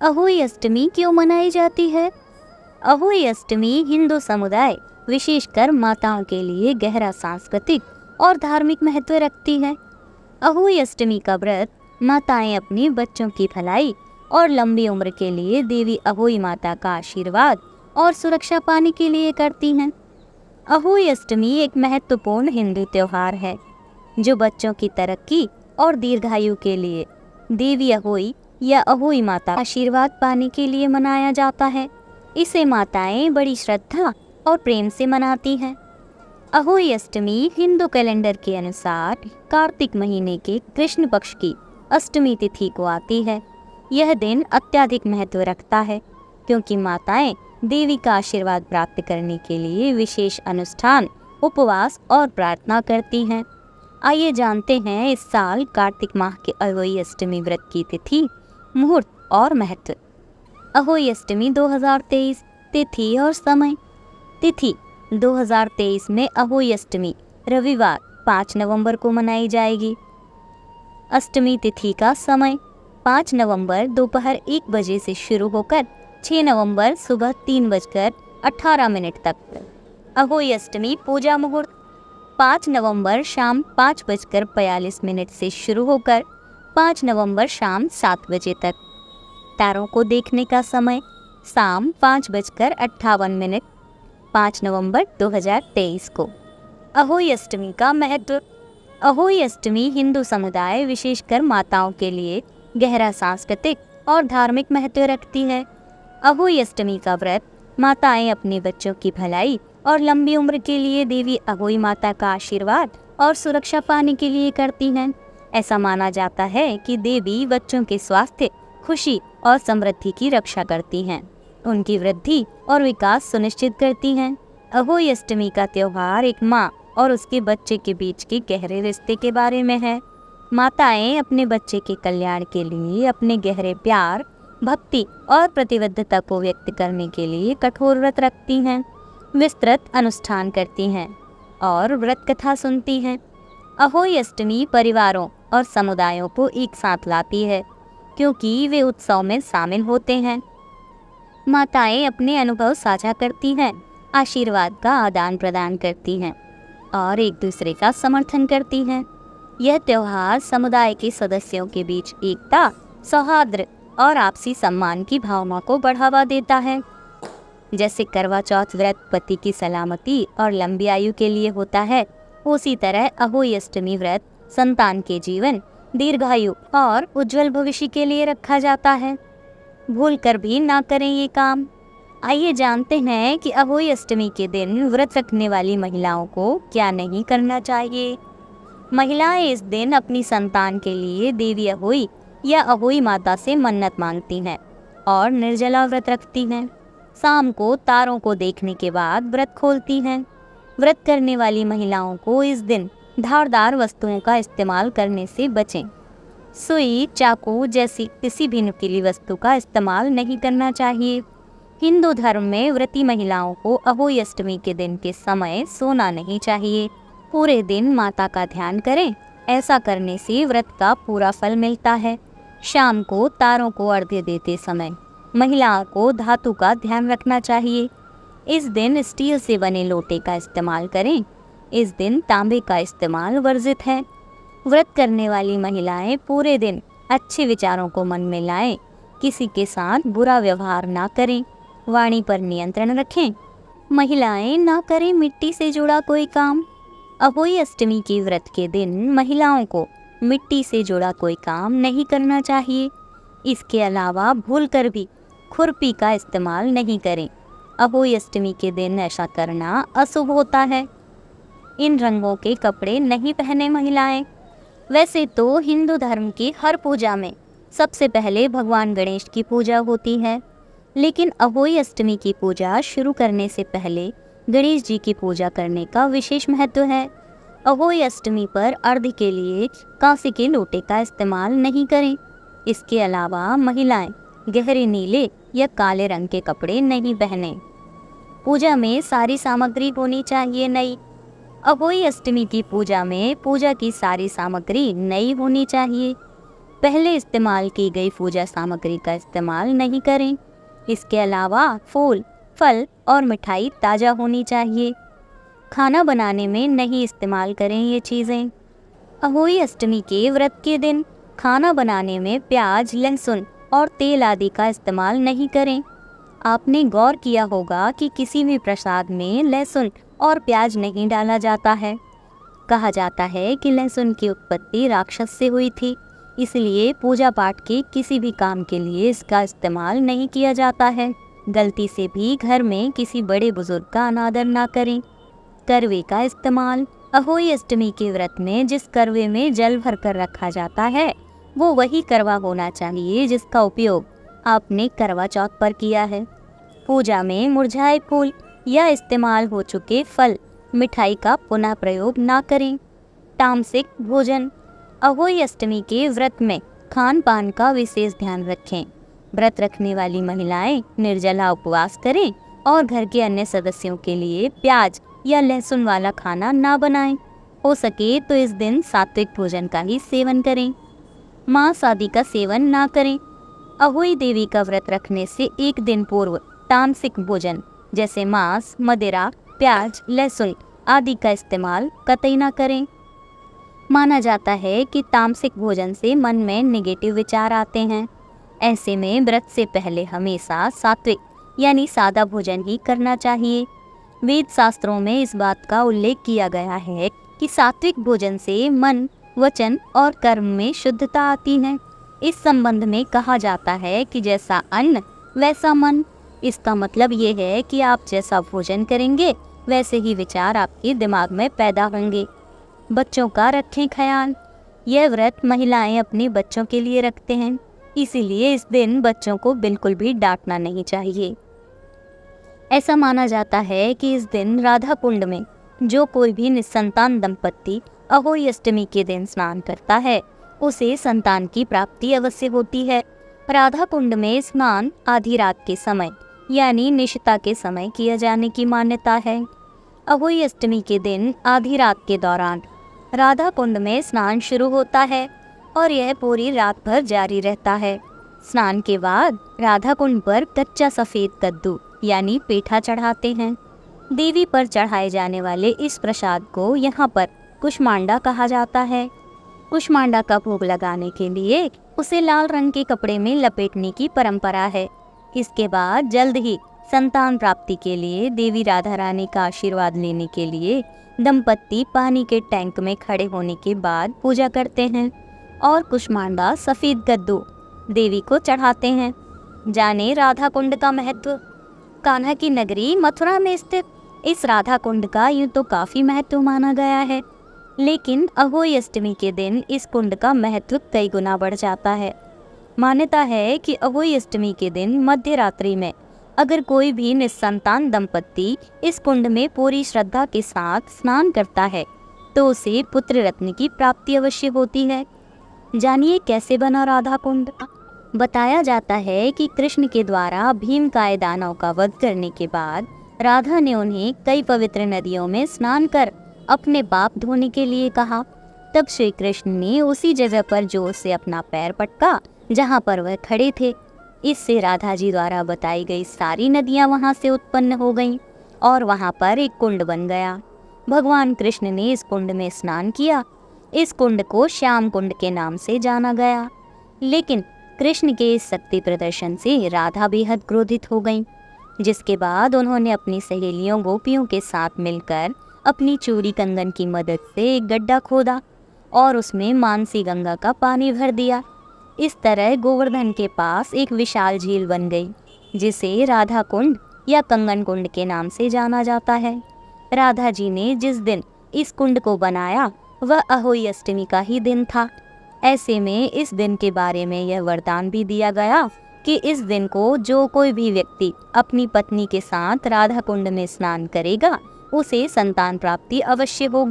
अहोई अष्टमी क्यों मनाई जाती है? अहोई अष्टमी हिंदू समुदाय, विशेषकर माताओं के लिए गहरा सांस्कृतिक और धार्मिक महत्व रखती है। अहोई अष्टमी का व्रत माताएं अपने बच्चों की भलाई और लंबी उम्र के लिए देवी अहोई माता का आशीर्वाद और सुरक्षा पाने के लिए करती हैं। अहोई अष्टमी एक महत्वपूर्ण हिंदू त्योहार है जो बच्चों की तरक्की और दीर्घायु के लिए देवी अहोई या अहोई माता का आशीर्वाद पाने के लिए मनाया जाता है। इसे माताएं बड़ी श्रद्धा और प्रेम से मनाती हैं। अहोई अष्टमी हिंदू कैलेंडर के अनुसार कार्तिक महीने के कृष्ण पक्ष की अष्टमी तिथि को आती है। यह दिन अत्यधिक महत्व रखता है क्योंकि माताएं देवी का आशीर्वाद प्राप्त करने के लिए विशेष अनुष्ठान, उपवास और प्रार्थना करती हैं। आइए जानते हैं इस साल कार्तिक माह के अहोई अष्टमी व्रत की तिथि, मुहूर्त और महत्व। अहोई अष्टमी 2023 तिथि और समय। तिथि 2023 में अहोई अष्टमी रविवार 5 नवंबर को मनाई जाएगी। अष्टमी तिथि का समय 5 नवंबर दोपहर 1 बजे से शुरू होकर 6 नवंबर सुबह 3:18 तक। अहोई अष्टमी पूजा मुहूर्त 5 नवंबर शाम 5:42 से शुरू होकर 5 नवंबर शाम 7 बजे तक। तारों को देखने का समय शाम 5:58 5 नवंबर 2023 को। अहोई अष्टमी का महत्व। अहोई अष्टमी हिंदू समुदाय, विशेषकर माताओं के लिए गहरा सांस्कृतिक और धार्मिक महत्व रखती है। अहोई अष्टमी का व्रत माताएं अपने बच्चों की भलाई और लंबी उम्र के लिए देवी अहोई माता का आशीर्वाद और सुरक्षा पाने के लिए करती हैं। ऐसा माना जाता है कि देवी बच्चों के स्वास्थ्य, खुशी और समृद्धि की रक्षा करती हैं, उनकी वृद्धि और विकास सुनिश्चित करती हैं। अहोई अष्टमी का त्योहार एक माँ और उसके बच्चे के बीच के गहरे रिश्ते के बारे में है। माताएं अपने बच्चे के कल्याण के लिए अपने गहरे प्यार, भक्ति और प्रतिबद्धता को व्यक्त करने के लिए कठोर व्रत रखती हैं, विस्तृत अनुष्ठान करती हैं और व्रत कथा सुनती हैं। अहोई अष्टमी परिवारों और समुदायों को एक साथ लाती है क्योंकि वे उत्सव में शामिल होते हैं। माताएं अपने अनुभव साझा करती हैं, आशीर्वाद का आदान प्रदान करती हैं और एक दूसरे का समर्थन करती हैं। यह त्योहार समुदाय के सदस्यों के बीच एकता, सौहार्द और आपसी सम्मान की भावना को बढ़ावा देता है। जैसे करवा चौथ व्रत पति की सलामती और लंबी आयु के लिए होता है, उसी तरह अहोई अष्टमी व्रत संतान के जीवन, दीर्घायु और उज्जवल भविष्य के लिए रखा जाता है। भूल कर भी ना करें ये काम। आइए जानते हैं कि अहोई अष्टमी के दिन व्रत रखने वाली महिलाओं को क्या नहीं करना चाहिए। महिलाएं इस दिन अपनी संतान के लिए देवी अहोई या अहोई माता से मन्नत मांगती हैं और निर्जला व्रत रखती हैं। शाम को तारों को देखने के बाद व्रत खोलती हैं। व्रत करने वाली महिलाओं को इस दिन धारदार वस्तुओं का इस्तेमाल करने से बचें। सुई, चाकू जैसी किसी भी नुकीली वस्तु का इस्तेमाल नहीं करना चाहिए। हिंदू धर्म में व्रती महिलाओं को अहोई अष्टमी के दिन के समय सोना नहीं चाहिए। पूरे दिन माता का ध्यान करें, ऐसा करने से व्रत का पूरा फल मिलता है। शाम को तारों को अर्घ्य देते समय महिलाओं को धातु का ध्यान रखना चाहिए। इस दिन स्टील से बने लोटे का इस्तेमाल करें। इस दिन तांबे का इस्तेमाल वर्जित है। व्रत करने वाली महिलाएं पूरे दिन अच्छे विचारों को मन में लाएं, किसी के साथ बुरा व्यवहार ना करें, वाणी पर नियंत्रण रखें। महिलाएं ना करें मिट्टी से जुड़ा कोई काम। अहोई अष्टमी के व्रत के दिन महिलाओं को मिट्टी से जुड़ा कोई काम नहीं करना चाहिए। इसके अलावा भूलकर भी खुरपी का इस्तेमाल नहीं करें। अहोई अष्टमी के दिन ऐसा करना अशुभ होता है। इन रंगों के कपड़े नहीं पहने महिलाएं। वैसे तो हिंदू धर्म की हर पूजा में सबसे पहले भगवान गणेश की पूजा होती है, लेकिन अहोई अष्टमी की पूजा शुरू करने से पहले गणेश जी की पूजा करने का विशेष महत्व है। अहोई अष्टमी पर अर्घ्य के लिए कांसे के लोटे का इस्तेमाल नहीं करें। इसके अलावा महिलाएं गहरे नीले या काले रंग के कपड़े नहीं पहने। पूजा में सारी सामग्री होनी चाहिए नई। अहोई अष्टमी की पूजा में पूजा की सारी सामग्री नई होनी चाहिए। पहले इस्तेमाल की गई पूजा सामग्री का इस्तेमाल नहीं करें। इसके अलावा फूल, फल और मिठाई ताज़ा होनी चाहिए। खाना बनाने में नहीं इस्तेमाल करें ये चीज़ें। अहोई अष्टमी के व्रत के दिन खाना बनाने में प्याज, लहसुन और तेल आदि का इस्तेमाल नहीं करें। आपने गौर किया होगा कि किसी भी प्रसाद में लहसुन और प्याज नहीं डाला जाता है। कहा जाता है कि लहसुन की उत्पत्ति राक्षस से हुई थी, इसलिए पूजा पाठ के किसी भी काम के लिए इसका इस्तेमाल नहीं किया जाता है। गलती से भी घर में किसी बड़े बुजुर्ग का अनादर ना करें। करवे का इस्तेमाल। अहोई अष्टमी के व्रत में जिस करवे में जल भरकर रखा जाता है वो वही करवा होना चाहिए जिसका उपयोग आपने करवा चौथ पर किया है। पूजा में मुरझाए फूल या इस्तेमाल हो चुके फल, मिठाई का पुनः प्रयोग ना करें। तामसिक भोजन। अहोई अष्टमी के व्रत में खान पान का विशेष ध्यान रखें। व्रत रखने वाली महिलाएं निर्जला उपवास करें और घर के अन्य सदस्यों के लिए प्याज या लहसुन वाला खाना ना बनाएं। हो सके तो इस दिन सात्विक भोजन का ही सेवन करें। मांस आदि का सेवन ना करें। अहोई देवी का व्रत रखने से एक दिन पूर्व तामसिक भोजन जैसे मांस, मदिरा, प्याज, लहसुन आदि का इस्तेमाल कतई ना करें। माना जाता है कि तामसिक भोजन से मन में नेगेटिव विचार आते हैं। ऐसे में व्रत से पहले हमेशा सात्विक यानी सादा भोजन ही करना चाहिए। वेद शास्त्रों में इस बात का उल्लेख किया गया है कि सात्विक भोजन से मन, वचन और कर्म में शुद्धता आती है। इस संबंध में कहा जाता है कि जैसा अन्न वैसा मन। इसका मतलब ये है कि आप जैसा भोजन करेंगे वैसे ही विचार आपके दिमाग में पैदा होंगे। बच्चों का रखें ख्याल। यह व्रत महिलाएं अपने बच्चों के लिए रखते हैं, इसीलिए इस दिन बच्चों को बिल्कुल भी डांटना नहीं चाहिए। ऐसा माना जाता है कि इस दिन राधा कुंड में जो कोई भी निसंतान दंपत्ति अहोई अष्टमी के दिन स्नान करता है उसे संतान की प्राप्ति अवश्य होती है। राधा कुंड में स्नान आधी रात के समय यानी निशिता के समय किया जाने की मान्यता है। अहोई अष्टमी के दिन आधी रात के दौरान राधा कुंड में स्नान शुरू होता है और यह पूरी रात भर जारी रहता है। स्नान के बाद राधा कुंड पर कच्चा सफ़ेद कद्दू यानी पेठा चढ़ाते हैं। देवी पर चढ़ाए जाने वाले इस प्रसाद को यहाँ पर कुष्मांडा कहा जाता है। कुष्मांडा का भोग लगाने के लिए उसे लाल रंग के कपड़े में लपेटने की परंपरा है। इसके बाद जल्द ही संतान प्राप्ति के लिए देवी राधा रानी का आशीर्वाद लेने के लिए दंपत्ति पानी के टैंक में खड़े होने के बाद पूजा करते हैं और कुष्मांडा सफ़ेद कद्दू देवी को चढ़ाते हैं। जाने राधा कुंड का महत्व। कान्हा की नगरी मथुरा में स्थित इस राधा कुंड का यूँ तो काफ़ी महत्व माना गया है, लेकिन अहोई अष्टमी के दिन इस कुंड का महत्व कई गुना बढ़ जाता है। मान्यता है कि अहोई अष्टमी के दिन मध्य रात्रि में अगर कोई भी निस्संतान दंपत्ति इस कुंड में पूरी श्रद्धा के साथ स्नान करता है तो उसे पुत्र रत्न की प्राप्ति अवश्य होती है। जानिए कैसे बना राधा कुंड। बताया जाता है कि कृष्ण के द्वारा भीमकाय दानव का वध करने के बाद राधा ने उन्हें कई पवित्र नदियों में स्नान कर अपने पाप धोने के लिए कहा। तब श्री कृष्ण ने उसी जगह पर जोर से अपना पैर पटका जहाँ पर वह खड़े थे। इससे राधा जी द्वारा बताई गई सारी नदियाँ वहाँ से उत्पन्न हो गईं और वहाँ पर एक कुंड बन गया। भगवान कृष्ण ने इस कुंड में स्नान किया। इस कुंड को श्याम कुंड के नाम से जाना गया। लेकिन कृष्ण के इस शक्ति प्रदर्शन से राधा बेहद क्रोधित हो गईं, जिसके बाद उन्होंने अपनी सहेलियों गोपियों के साथ मिलकर अपनी चूड़ी कंगन की मदद से एक गड्ढा खोदा और उसमें मानसी गंगा का पानी भर दिया। इस तरह गोवर्धन के पास एक विशाल झील बन गई, जिसे राधा कुंड या कंगन कुंड के नाम से जाना जाता है। राधा जी ने जिस दिन इस कुंड को बनाया वह अहोई अष्टमी का ही दिन था। ऐसे में इस दिन के बारे में यह वरदान भी दिया गया कि इस दिन को जो कोई भी व्यक्ति अपनी पत्नी के साथ राधा कुंड में स्नान करेगा उसे संतान प्राप्ति अवश्य होगी।